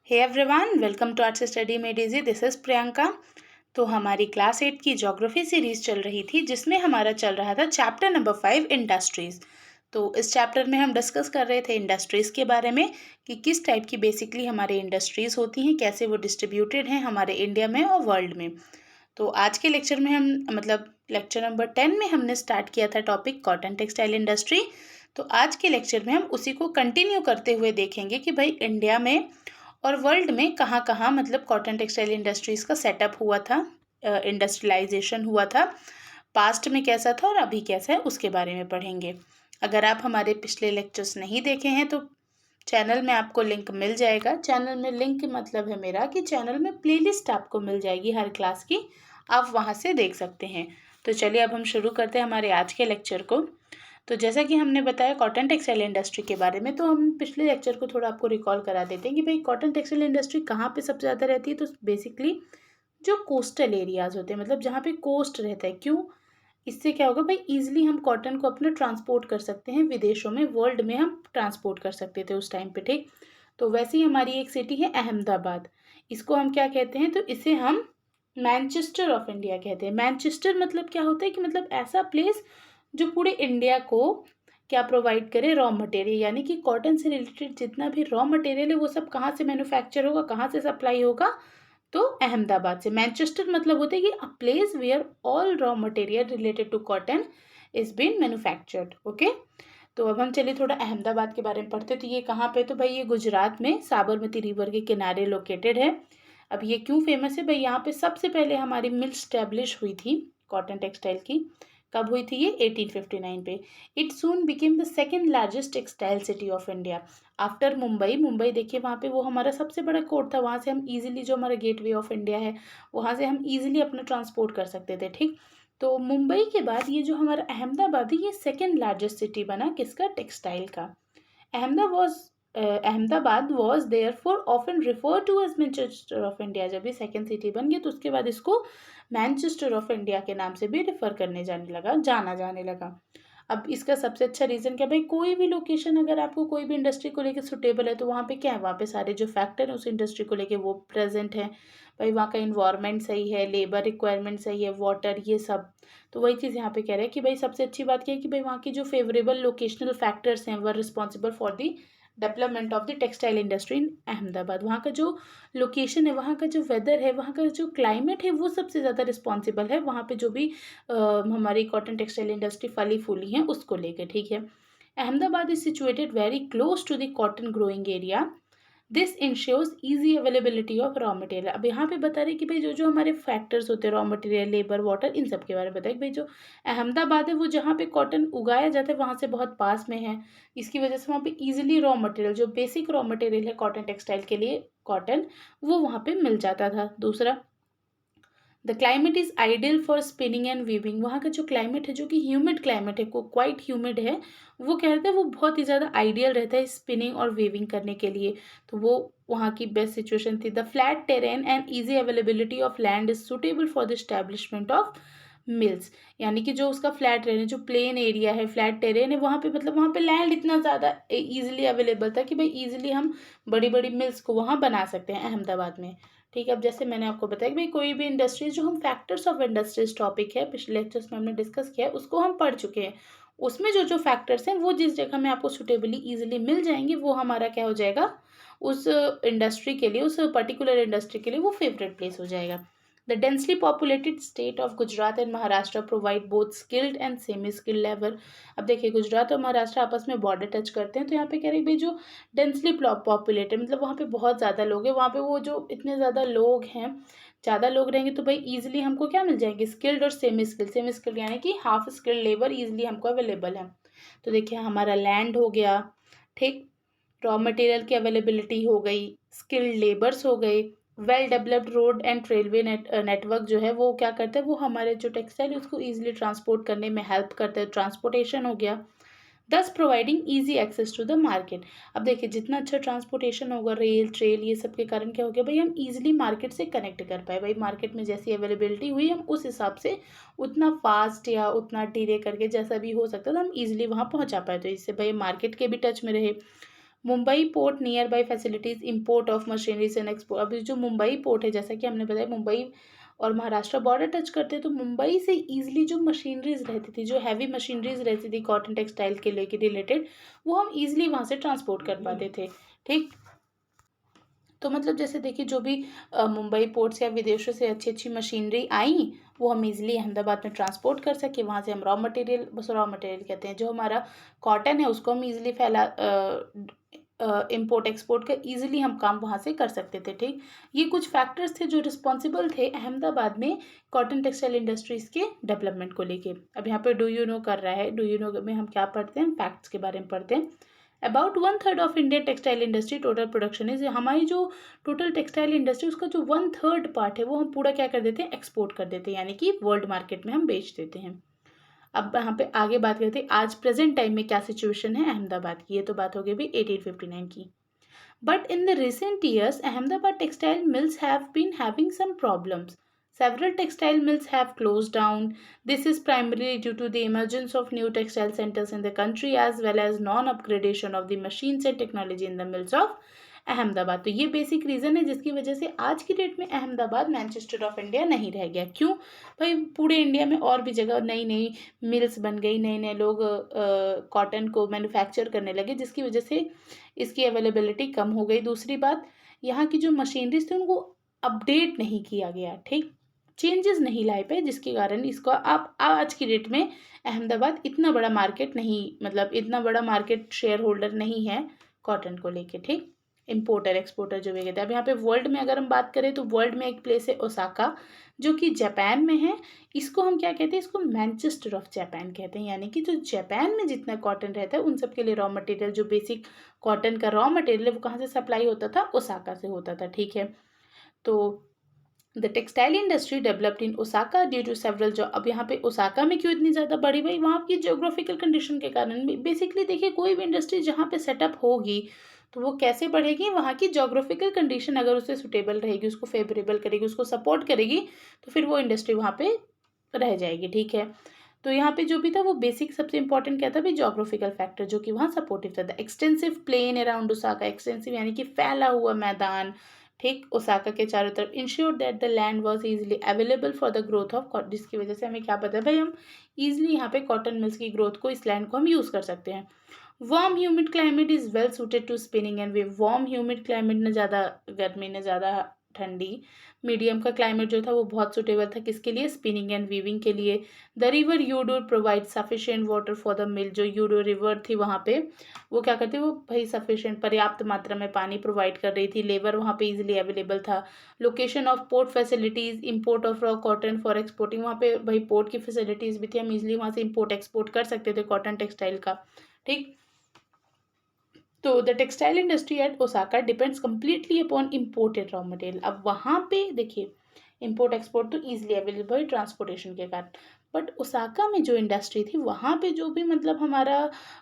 Hey everyone, welcome to arts study made easy. This is Priyanka. तो हमारी class 8 की geography series चल रही थी जिसमें हमारा चल रहा था चैप्टर नंबर 5 इंडस्ट्रीज़। तो इस चैप्टर में हम डिस्कस कर रहे थे इंडस्ट्रीज़ के बारे में कि किस टाइप की बेसिकली हमारे इंडस्ट्रीज़ होती हैं, कैसे वो डिस्ट्रीब्यूटेड हैं हमारे इंडिया में और वर्ल्ड में। तो आज के लेक्चर में हम लेक्चर नंबर 10 में हमने स्टार्ट किया था टॉपिक कॉटन टेक्सटाइल इंडस्ट्री। तो आज के लेक्चर में हम उसी को कंटिन्यू करते हुए देखेंगे कि भाई इंडिया में और वर्ल्ड में कहाँ कहाँ कॉटन टेक्सटाइल इंडस्ट्रीज़ का सेटअप हुआ था, इंडस्ट्रियलाइजेशन हुआ था, पास्ट में कैसा था और अभी कैसा है उसके बारे में पढ़ेंगे। अगर आप हमारे पिछले लेक्चर्स नहीं देखे हैं तो चैनल में आपको लिंक मिल जाएगा। चैनल में लिंक मतलब है मेरा कि चैनल में प्लेलिस्ट आपको मिल जाएगी हर क्लास की, आप वहाँ से देख सकते हैं। तो चलिए अब हम शुरू करते हैं हमारे आज के लेक्चर को। तो जैसा कि हमने बताया कॉटन टेक्सटाइल इंडस्ट्री के बारे में, तो हम पिछले लेक्चर को थोड़ा आपको रिकॉल करा देते हैं कि भाई कॉटन टेक्सटाइल इंडस्ट्री कहाँ पे सबसे ज़्यादा रहती है। तो बेसिकली जो कोस्टल एरियाज़ होते हैं, मतलब जहाँ पे कोस्ट रहता है। क्यों? इससे क्या होगा भाई, ईजिली हम कॉटन को अपना ट्रांसपोर्ट कर सकते हैं विदेशों में, वर्ल्ड में हम ट्रांसपोर्ट कर सकते थे उस टाइम पे, ठीक। तो वैसे ही हमारी एक सिटी है अहमदाबाद। इसको हम क्या कहते हैं? तो इसे हम मैनचेस्टर ऑफ इंडिया कहते हैं। मैनचेस्टर मतलब क्या होता है कि मतलब ऐसा प्लेस जो पूरे इंडिया को क्या प्रोवाइड करे, रॉ मटेरियल। यानी कि कॉटन से रिलेटेड जितना भी रॉ मटेरियल है वो सब कहाँ से मैन्युफैक्चर होगा, कहाँ से सप्लाई होगा? तो अहमदाबाद से। मैनचेस्टर मतलब होता है कि a place where all raw material related to cotton is been manufactured. Okay, तो अब हम चलिए थोड़ा अहमदाबाद के बारे में पढ़ते हैं। तो ये कहाँ पे? तो भाई ये गुजरात में साबरमती रिवर के किनारे लोकेटेड है। अब ये क्यों फेमस है भाई? यहाँ पे सबसे पहले हमारी मिल स्टैब्लिश हुई थी कॉटन टेक्सटाइल की। कब हुई थी ये? 1859 पे। It soon became the second largest textile city of India after Mumbai. Mumbai देखिए वहाँ पे वो हमारा सबसे बड़ा कोर्ट था, वहाँ से हम इजीली, जो हमारा गेटवे ऑफ इंडिया है वहाँ से हम इजीली अपना ट्रांसपोर्ट कर सकते थे, ठीक। तो मुंबई के बाद ये जो हमारा अहमदाबाद है ये सेकेंड लार्जेस्ट सिटी बना किसका? टेक्सटाइल का। Ahmedabad was there for often refer to as Manchester of India. जब ये सेकेंड सिटी बन गई तो उसके बाद इसको मैनचेस्टर ऑफ इंडिया के नाम से भी रिफर करने जाना जाने लगा। अब इसका सबसे अच्छा रीज़न क्या भाई? कोई भी लोकेशन अगर आपको कोई भी इंडस्ट्री को लेकर सुटेबल है तो वहाँ पे क्या है, वहाँ पे सारे जो फैक्टर हैं उस इंडस्ट्री को लेके वो प्रेजेंट है। भाई वहाँ का इन्वायरमेंट सही है, लेबर रिक्वायरमेंट सही है, वाटर, ये सब। तो वही चीज़ यहाँ पे कह रहे हैं कि भाई सबसे अच्छी बात क्या है कि भाई वहाँ की जो फेवरेबल लोकेशनल फैक्टर्स हैं वो responsible for the development of the textile industry in Ahmedabad. वहाँ का जो लोकेशन है, वहाँ का जो वेदर है, वहाँ का जो क्लाइमेट है वो सबसे ज़्यादा रिस्पॉन्सिबल है वहाँ पे जो भी हमारी कॉटन टेक्सटाइल इंडस्ट्री फली फूली है उसको लेके, ठीक है। Ahmedabad is situated very close to the cotton growing area. This ensures easy availability of raw material. अब यहाँ पे बता रहे कि भाई जो जो हमारे फैक्टर्स होते हैं, रॉ मटेरियल, लेबर, वाटर, इन सब के बारे में बताया कि भाई जो अहमदाबाद है वो जहाँ पे कॉटन उगाया जाता है वहाँ से बहुत पास में है। इसकी वजह से वहाँ पे इजीली रॉ मटेरियल, जो बेसिक रॉ मटेरियल है कॉटन टेक्सटाइल के लिए, कॉटन, वो वहाँ पे मिल जाता था। दूसरा, the climate is ideal for spinning and weaving. वहाँ का जो क्लाइमेट है, जो कि ह्यूमिड क्लाइमेट है, को क्वाइट ह्यूमिड है, वो क्या रहता है, वो बहुत ही ज़्यादा आइडियल रहता है स्पिनिंग और वीविंग करने के लिए। तो वो वहाँ की बेस्ट सिचुएशन थी। The flat terrain and easy availability of land is suitable for the establishment of mills. यानी कि जो उसका फ्लैट टेरेन है, जो प्लेन एरिया है, फ्लैट टेरेन है, वहाँ पे वहाँ पे लैंड इतना ज़्यादा ईजिली अवेलेबल था कि भाई ईजिली हम बड़ी बड़ी मिल्स को वहाँ बना सकते हैं अहमदाबाद में, ठीक है। अब जैसे मैंने आपको बताया कि भाई कोई भी इंडस्ट्रीज, जो हम फैक्टर्स ऑफ इंडस्ट्रीज टॉपिक है पिछले लेक्चर्स में हमने डिस्कस किया है, उसको हम पढ़ चुके हैं। उसमें जो जो फैक्टर्स हैं वो जिस जगह में आपको सुटेबली इजीली मिल जाएंगे वो हमारा क्या हो जाएगा, उस इंडस्ट्री के लिए, उस पर्टिकुलर इंडस्ट्री के लिए वो फेवरेट प्लेस हो जाएगा। The densely populated state of Gujarat and Maharashtra provide both skilled and semi skilled labour. अब देखिए गुजरात और महाराष्ट्र आपस में बॉर्डर टच करते हैं, तो यहाँ पे कह रहे हैं भाई जो डेंसली पॉपुलेटेड, मतलब वहाँ पे बहुत ज़्यादा लोग हैं, वहाँ पे वो जो इतने ज़्यादा लोग हैं, ज़्यादा लोग रहेंगे तो भाई ईजिली हमको क्या मिल जाएंगे, स्किल्ड और सेमी स्किल्ड। सेमी स्किल्ड यानी कि हाफ स्किल्ड लेबर ईजिली हमको अवेलेबल है। तो देखिए हमारा लैंड हो गया, ठीक, रॉ मटेरियल की अवेलेबिलिटी हो गई, स्किल्ड लेबर्स हो गए, well developed road and railway network जो है वो क्या करता है, वो हमारे जो टेक्सटाइल उसको ईजिली ट्रांसपोर्ट करने में हेल्प करता है, ट्रांसपोर्टेशन हो गया, thus providing easy access to the market. अब देखिए जितना अच्छा ट्रांसपोर्टेशन होगा, रेल, ट्रेल, ये सब के कारण क्या हो गया भाई, हम इजीली मार्केट से कनेक्ट कर पाए। भाई मार्केट में जैसी अवेलेबिलिटी हुई हम उस हिसाब से उतना फास्ट या उतना डिले करके जैसा भी हो सकता था हम इजीली वहाँ पहुँचा पाए। तो इससे भाई मार्केट के भी टच में रहे, Mumbai port near by facilities import of machineries and export. अभी जो मुंबई पोर्ट है, जैसा कि हमने बताया मुंबई और महाराष्ट्र बॉर्डर टच करते हैं, तो मुंबई से ईजिली जो मशीनरीज रहती थी, जो हैवी मशीनरीज रहती थी कॉटन टेक्सटाइल के लेके रिलेटेड, वो हम ईजिली वहाँ से ट्रांसपोर्ट कर पाते थे। ठीक, तो मतलब जैसे देखिए जो भी मुंबई पोर्ट से या विदेशों से अच्छी अच्छी मशीनरी आई, वो हम इजीली अहमदाबाद में ट्रांसपोर्ट कर सके। वहाँ से हम रॉ मटेरियल, बस रॉ मटेरियल कहते हैं, जो हमारा कॉटन है उसको हम इजीली फैला इम्पोर्ट एक्सपोर्ट का इजीली हम काम वहाँ से कर सकते थे। ठीक, ये कुछ फैक्टर्स थे जो रिस्पॉन्सिबल थे अहमदाबाद में कॉटन टेक्सटाइल इंडस्ट्रीज़ के डेवलपमेंट को लेके। अब यहाँ पे डू यू नो कर रहा है, डू यू नो में हम क्या पढ़ते हैं, फैक्ट्स के बारे में पढ़ते हैं। About 1/3 of Indian textile industry total production is, हमारी जो टोटल टेक्सटाइल इंडस्ट्री उसका जो 1/3 पार्ट है वो हम पूरा क्या कर देते हैं, एक्सपोर्ट कर देते हैं, यानी कि वर्ल्ड मार्केट में हम बेच देते हैं। अब यहाँ पे आगे बात करते हैं आज प्रेजेंट टाइम में क्या सिचुएशन है अहमदाबाद की। ये तो बात हो गई भी 1859 की। But in the recent years Ahmedabad textile mills have been having some problems. Several textile mills have closed down. This is primarily due to the emergence of new textile centers in the country as well as non-upgradation of the machines and technology in the mills of Ahmedabad. तो ये basic reason है जिसकी वजह से आज की date में Ahmedabad Manchester of India नहीं रह गया। क्यों भाई, पूरे इंडिया में और भी जगह नई नई मिल्स बन गई, नए नए लोग कॉटन को मैन्युफैक्चर करने लगे, जिसकी वजह से इसकी अवेलेबिलिटी कम हो गई। दूसरी बात, यहाँ की जो मशीनरीज थी उनको अपडेट नहीं किया गया, ठीक, चेंजेस नहीं लाए पे, जिसके कारण इसको आप आज की डेट में अहमदाबाद इतना बड़ा मार्केट नहीं, मतलब इतना बड़ा मार्केट शेयर होल्डर नहीं है कॉटन को लेके। ठीक, इम्पोर्टर एक्सपोर्टर जो भी कहते हैं। अब यहाँ पे वर्ल्ड में अगर हम बात करें तो वर्ल्ड में एक प्लेस है ओसाका, जो कि जापान में है। इसको हम क्या कहते हैं, इसको मैनचेस्टर ऑफ जापान कहते हैं, यानी कि जो जापान में जितना कॉटन रहता है उन सब के लिए रॉ मटेरियल, जो बेसिक कॉटन का रॉ मटेरियल है वो कहाँ से सप्लाई होता था, ओसाका से होता था। ठीक है, तो the textile industry developed in Osaka due to several job. अब यहाँ पे ओसाका में क्यों इतनी ज़्यादा बढ़ी भाई, वहाँ की ज्योग्राफिकल कंडीशन के कारण। बेसिकली देखिए कोई भी इंडस्ट्री जहाँ पे सेटअप होगी तो वो कैसे बढ़ेगी, वहाँ की ज्योग्राफिकल कंडीशन अगर उसे सुटेबल रहेगी, उसको फेवरेबल करेगी, उसको सपोर्ट करेगी, तो फिर वो इंडस्ट्री वहाँ पे रह जाएगी। ठीक है, तो यहाँ पे जो भी था वो बेसिक सबसे इंपॉर्टेंट क्या था भाई, ज्योग्राफिकल फैक्टर, जो कि वहाँ सपोर्टिव था। Extensive plain around Osaka, extensive यानी कि फैला हुआ मैदान, ठीक, ओसाका के चारों तरफ, ensure that the land was easily available for the growth of cotton, जिसकी वजह से हमें क्या पता है भाई, हम ईजिली यहाँ पे कॉटन मिल्स की ग्रोथ को, इस लैंड को हम यूज़ कर सकते हैं। Warm humid climate is well suited to spinning and weave. Warm humid climate, न ज़्यादा गर्मी न ज़्यादा ठंडी, मीडियम का क्लाइमेट जो था वो बहुत सूटेबल था किसके लिए, स्पिनिंग एंड वीविंग के लिए। द रिवर यूडोर provide sufficient water for the mill, जो यूडोर रिवर थी वहाँ पे वो क्या करती, वो भाई सफिशिएंट पर्याप्त मात्रा में पानी प्रोवाइड कर रही थी। लेबर वहाँ पे इजीली अवेलेबल था। Location of port facilities, import of raw cotton for exporting, वहाँ पे भाई पोर्ट की फैसिलिटीज़ भी थी, हम इजीली वहाँ से इंपोर्ट एक्सपोर्ट कर सकते थे कॉटन टेक्सटाइल का। ठीक, तो the textile industry at Osaka depends completely upon imported raw material. अब वहाँ पे देखिए इम्पोर्ट एक्सपोर्ट तो ईजिली अवेलेबल ट्रांसपोर्टेशन के कारण, बट ओसाका में जो इंडस्ट्री थी वहाँ पे जो भी मतलब हमारा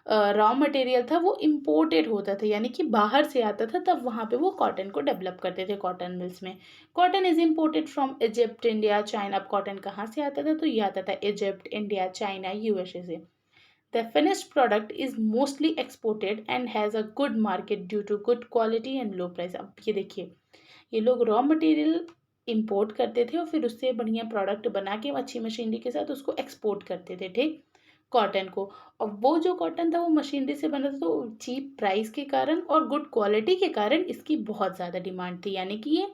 रॉ मटेरियल था वो इम्पोर्टेड होता था, यानी कि बाहर से आता था, तब वहाँ पे वो कॉटन को डेवलप करते थे कॉटन मिल्स में। Cotton is imported from Egypt, India, China. अब कॉटन कहाँ से आता था, तो ये आता था इजिप्ट, इंडिया, चाइना, यूएसए से। The finished product is mostly exported and has a good market due to good quality and low price. अब ये देखिए, ये लोग रॉ मटेरियल इंपोर्ट करते थे और फिर उससे बढ़िया प्रोडक्ट बना के अच्छी मशीनरी के साथ उसको एक्सपोर्ट करते थे, ठीक, कॉटन को। और वो जो कॉटन था वो मशीनरी से बना था, तो चीप प्राइस के कारण और गुड क्वालिटी के कारण इसकी बहुत ज़्यादा डिमांड थी, यानी कि ये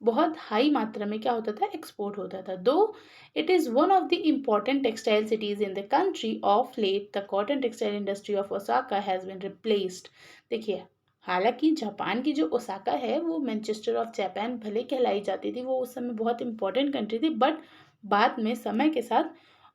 बहुत हाई मात्रा में क्या होता था, एक्सपोर्ट होता था। दो it is one of the important textile cities in the country, of let the cotton textile industry of Osaka has been replaced. देखिए, हालांकि जापान की जो ओसाका है वो मैनचेस्टर ऑफ जापान भले कहलाई जाती थी, वो उस समय बहुत इंपॉर्टेंट कंट्री थी, बट बाद में समय के साथ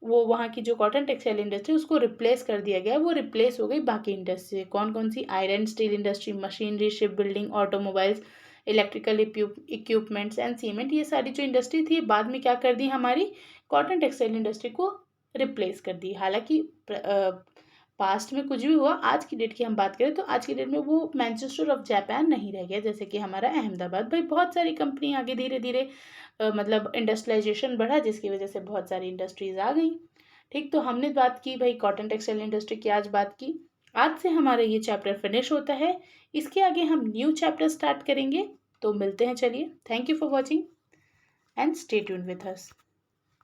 वो वहाँ की जो कॉटन टेक्सटाइल इंडस्ट्री उसको रिप्लेस कर दिया गया, वो रिप्लेस हो गई बाकी इंडस्ट्री से। कौन कौन सी, iron steel industry, machinery, ship building, automobiles, electrical equipments and cement, ये सारी जो इंडस्ट्री थी बाद में क्या कर दी, हमारी कॉटन टेक्सटाइल इंडस्ट्री को रिप्लेस कर दी। हालांकि पास्ट में कुछ भी हुआ, आज की डेट की हम बात करें तो आज की डेट में वो मैनचेस्टर ऑफ जापान नहीं रह गया, जैसे कि हमारा अहमदाबाद। भाई बहुत सारी कंपनी आगे धीरे धीरे मतलब इंडस्ट्रियलाइजेशन बढ़ा, जिसकी वजह से बहुत सारी इंडस्ट्रीज आ गई। ठीक, तो हमने बात की भाई कॉटन टेक्सटाइल इंडस्ट्री की, आज बात की। आज से हमारा ये चैप्टर फिनिश होता है। इसके आगे हम न्यू चैप्टर स्टार्ट करेंगे। तो मिलते हैं, चलिए। Thank you for watching and stay tuned with us.